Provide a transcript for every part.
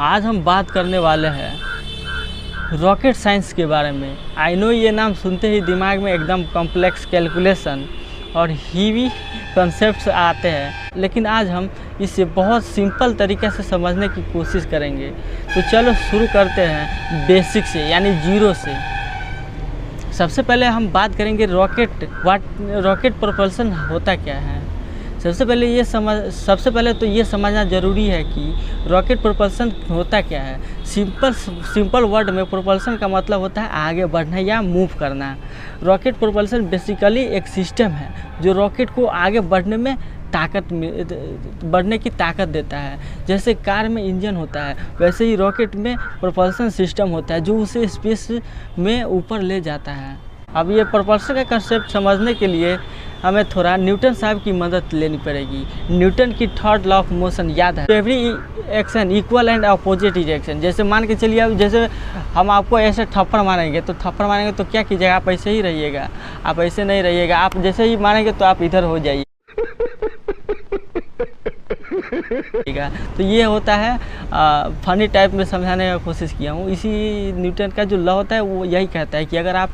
आज हम बात करने वाले हैं रॉकेट साइंस के बारे में। आई नो ये नाम सुनते ही दिमाग में एकदम कॉम्प्लेक्स कैलकुलेशन और हीवी कॉन्सेप्ट्स आते हैं, लेकिन आज हम इसे बहुत सिंपल तरीके से समझने की कोशिश करेंगे। तो चलो शुरू करते हैं बेसिक से, यानी जीरो से। सबसे पहले हम बात करेंगे रॉकेट प्रोपल्सन होता क्या है। सबसे पहले तो ये समझना ज़रूरी है कि रॉकेट प्रोपल्सन होता क्या है। सिंपल वर्ड में प्रोपल्सन का मतलब होता है आगे बढ़ना या मूव करना। रॉकेट प्रोपल्सन बेसिकली एक सिस्टम है जो रॉकेट को आगे बढ़ने की ताकत देता है। जैसे कार में इंजन होता है, वैसे ही रॉकेट में प्रोपल्सन सिस्टम होता है जो उसे स्पेस में ऊपर ले जाता है। अब ये प्रोपल्सन का कंसेप्ट समझने के लिए हमें थोड़ा न्यूटन साहब की मदद लेनी पड़ेगी। न्यूटन की थर्ड लॉ ऑफ मोशन याद है, every action equal and opposite reaction. जैसे मान के चलिए, अब जैसे हम आपको ऐसे थप्पड़ मारेंगे तो क्या कीजिएगा, आप ऐसे ही रहिएगा, आप ऐसे नहीं रहिएगा। आप जैसे ही मारेंगे तो आप इधर हो जाइए। तो ये होता है फनी टाइप में समझाने का कोशिश किया हूँ। इसी न्यूटन का जो लॉ होता है वो यही कहता है कि अगर आप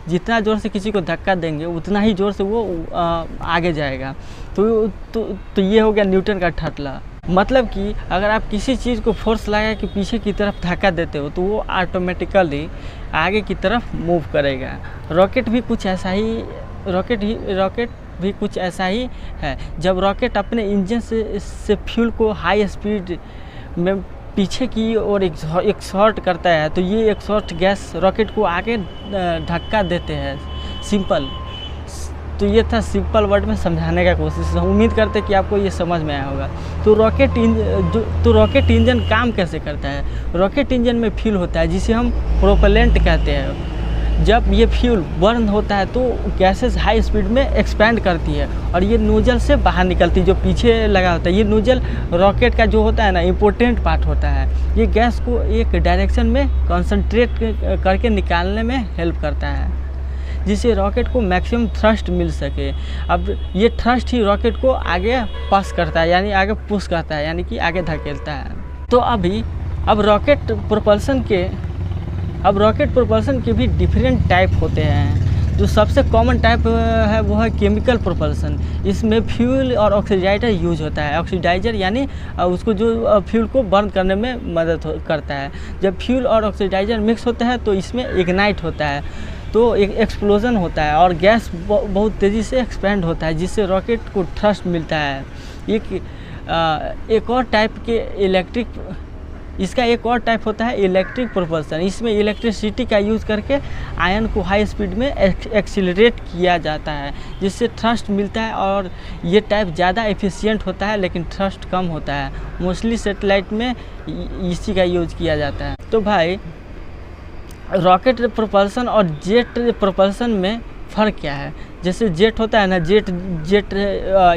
जितना ज़ोर से किसी को धक्का देंगे उतना ही ज़ोर से वो आगे जाएगा। तो ये हो गया न्यूटन का थर्ड लॉ। मतलब कि अगर आप किसी चीज़ को फोर्स लगा के पीछे की तरफ धक्का देते हो तो वो ऑटोमेटिकली आगे की तरफ मूव करेगा। रॉकेट भी कुछ ऐसा ही है। जब रॉकेट अपने इंजन से फ्यूल को हाई स्पीड में पीछे की ओर एक्सहॉर्ट करता है तो ये एक्सहॉर्ट गैस रॉकेट को आगे धक्का देते हैं। सिंपल। तो ये था सिंपल वर्ड में समझाने का कोशिश। उम्मीद करते कि आपको ये समझ में आया होगा। तो रॉकेट इंजन काम कैसे करता है। रॉकेट इंजन में फ्यूल होता है जिसे हम प्रोपेलेंट कहते हैं। जब ये फ्यूल बर्न होता है तो गैसेस हाई स्पीड में एक्सपैंड करती है और ये नोजल से बाहर निकलती है जो पीछे लगा होता है। ये नोजल रॉकेट का जो होता है ना, इम्पोर्टेंट पार्ट होता है। ये गैस को एक डायरेक्शन में कंसंट्रेट करके निकालने में हेल्प करता है जिससे रॉकेट को मैक्सिमम थ्रस्ट मिल सके। अब ये थ्रस्ट ही रॉकेट को आगे पास करता है, यानी आगे पुश करता है, यानी कि आगे धकेलता है। तो अब रॉकेट प्रोपल्सन के भी डिफरेंट टाइप होते हैं। जो सबसे कॉमन टाइप है वो है केमिकल प्रोपल्सन। इसमें फ्यूल और ऑक्सीडाइजर यूज होता है। ऑक्सीडाइजर यानी उसको जो फ्यूल को बर्न करने में मदद करता है। जब फ्यूल और ऑक्सीडाइजर मिक्स होता है तो इसमें इग्नाइट होता है, तो एक एक्सप्लोजन होता है और गैस बहुत तेज़ी से एक्सपेंड होता है जिससे रॉकेट को थ्रस्ट मिलता है। एक और टाइप होता है इलेक्ट्रिक प्रोपल्सन। इसमें इलेक्ट्रिसिटी का यूज़ करके आयन को हाई स्पीड में एक्सीलरेट किया जाता है जिससे थ्रस्ट मिलता है और ये टाइप ज़्यादा एफिशिएंट होता है लेकिन थ्रस्ट कम होता है। मोस्टली सैटेलाइट में इसी का यूज़ किया जाता है। तो भाई, रॉकेट प्रोपल्सन और जेट प्रोपल्सन में फ़र्क क्या है। जैसे जेट होता है ना, जेट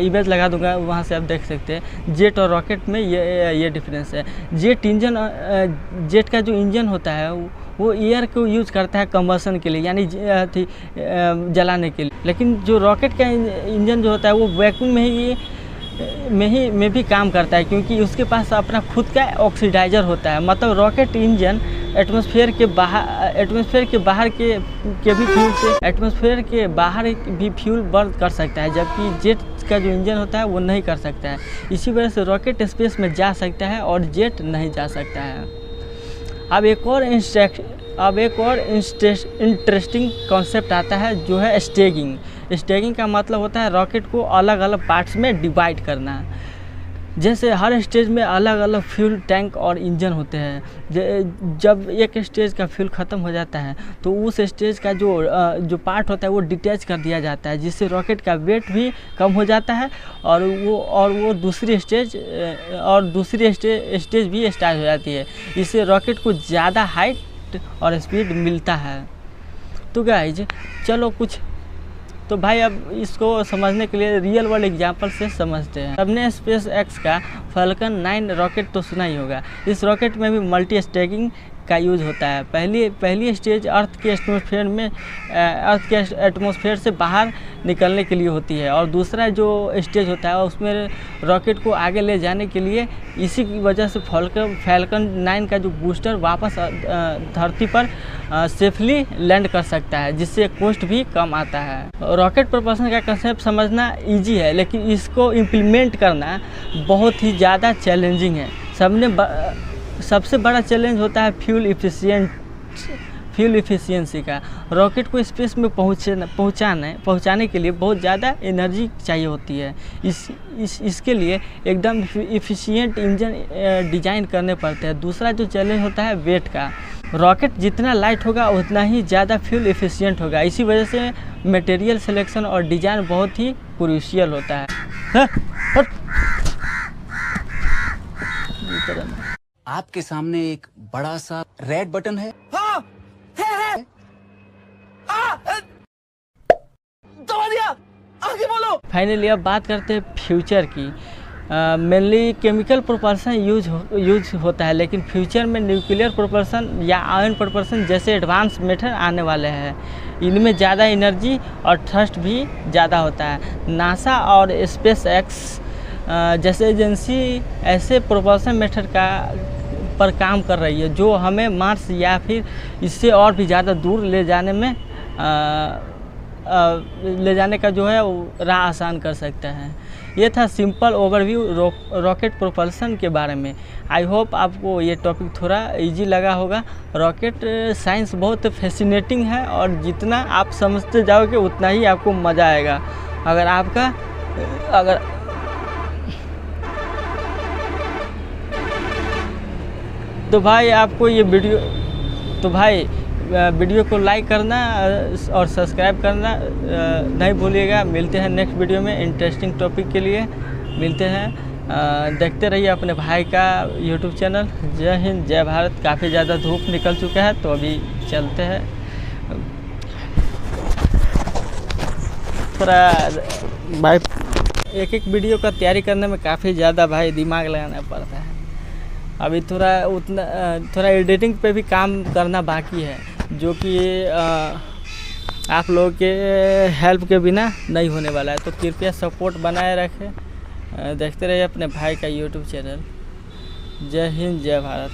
इमेज लगा दूंगा, वहाँ से आप देख सकते हैं। जेट और रॉकेट में ये डिफरेंस है। जेट का जो इंजन होता है वो एयर को यूज़ करता है कंबशन के लिए, यानी जलाने के लिए। लेकिन जो रॉकेट का इंजन जो होता है वो वैक्यूम में भी काम करता है क्योंकि उसके पास अपना खुद का ऑक्सीडाइजर होता है। मतलब रॉकेट इंजन एटमॉस्फेयर के बाहर भी फ्यूल बर्न कर सकता है, जबकि जेट का जो इंजन होता है वो नहीं कर सकता है। इसी वजह से रॉकेट स्पेस में जा सकता है और जेट नहीं जा सकता है। अब एक और इंटरेस्टिंग कॉन्सेप्ट आता है जो है स्टेगिंग। स्टेगिंग का मतलब होता है रॉकेट को अलग अलग पार्ट्स में डिवाइड करना। जैसे हर स्टेज में अलग अलग फ्यूल टैंक और इंजन होते हैं। जब एक स्टेज का फ्यूल ख़त्म हो जाता है तो उस स्टेज का जो पार्ट होता है वो डिटैच कर दिया जाता है जिससे रॉकेट का वेट भी कम हो जाता है और वो दूसरी स्टेज भी स्टार्ट हो जाती है। इससे रॉकेट को ज़्यादा हाइट और स्पीड मिलता है। तो गाइज चलो तो भाई अब इसको समझने के लिए रियल वर्ल्ड एग्जांपल से समझते हैं। सबने स्पेस एक्स का फाल्कन 9 रॉकेट तो सुना ही होगा। इस रॉकेट में भी मल्टी स्टेजिंग का यूज होता है। पहली स्टेज अर्थ के एटमॉस्फेयर से बाहर निकलने के लिए होती है, और दूसरा जो स्टेज होता है उसमें रॉकेट को आगे ले जाने के लिए, इसी की वजह से फैल्कन 9 का जो बूस्टर वापस धरती पर सेफली लैंड कर सकता है, जिससे कॉस्ट भी कम आता है। रॉकेट प्रोपल्शन का कंसेप्ट समझना इजी है, लेकिन इसको इम्प्लीमेंट करना बहुत ही ज़्यादा चैलेंजिंग है। सबसे बड़ा चैलेंज होता है फ्यूल इफ़िशियंसी का। रॉकेट को स्पेस में पहुंचाने के लिए बहुत ज़्यादा एनर्जी चाहिए होती है। इसके लिए एकदम इफ़िशियंट इंजन डिजाइन करने पड़ते हैं। दूसरा जो चैलेंज होता है वेट का। रॉकेट जितना लाइट होगा उतना ही ज़्यादा फ्यूल इफ़िशियंट होगा। इसी वजह से मटेरियल सिलेक्शन और डिज़ाइन बहुत ही क्रूशियल होता है। आपके सामने एक बड़ा सा रेड बटन है। हाँ, है। दबा दिया, आगे बोलो। फाइनली अब बात करते हैं फ्यूचर की। मेनली केमिकल प्रोपल्सन यूज होता है, लेकिन फ्यूचर में न्यूक्लियर प्रोपल्सन या आयन प्रोपल्सन जैसे एडवांस मेथड आने वाले हैं। इनमें ज़्यादा एनर्जी और थ्रस्ट भी ज़्यादा होता है। नासा और स्पेस एक्स जैसे एजेंसी ऐसे प्रोपल्सन मेथड पर काम कर रही है, जो हमें मार्स या फिर इससे और भी ज़्यादा दूर ले जाने का जो है वो राह आसान कर सकता है। ये था सिंपल ओवरव्यू रॉकेट प्रोपल्सन के बारे में। आई होप आपको ये टॉपिक थोड़ा इजी लगा होगा। रॉकेट साइंस बहुत फैसिनेटिंग है, और जितना आप समझते जाओगे उतना ही आपको मज़ा आएगा। तो भाई आपको ये वीडियो को लाइक करना और सब्सक्राइब करना नहीं भूलिएगा। मिलते हैं नेक्स्ट वीडियो में इंटरेस्टिंग टॉपिक के लिए। मिलते हैं, देखते रहिए अपने भाई का यूट्यूब चैनल। जय हिंद, जय भारत। काफ़ी ज़्यादा धूप निकल चुका है, तो अभी चलते हैं। थोड़ा भाई एक वीडियो का तैयारी करने में काफ़ी ज़्यादा भाई दिमाग लगाना पड़ता है। अभी थोड़ा एडिटिंग पे भी काम करना बाकी है, जो कि आप लोगों के हेल्प के बिना नहीं होने वाला है। तो कृपया सपोर्ट बनाए रखें। देखते रहिए अपने भाई का यूट्यूब चैनल। जय हिंद, जय भारत।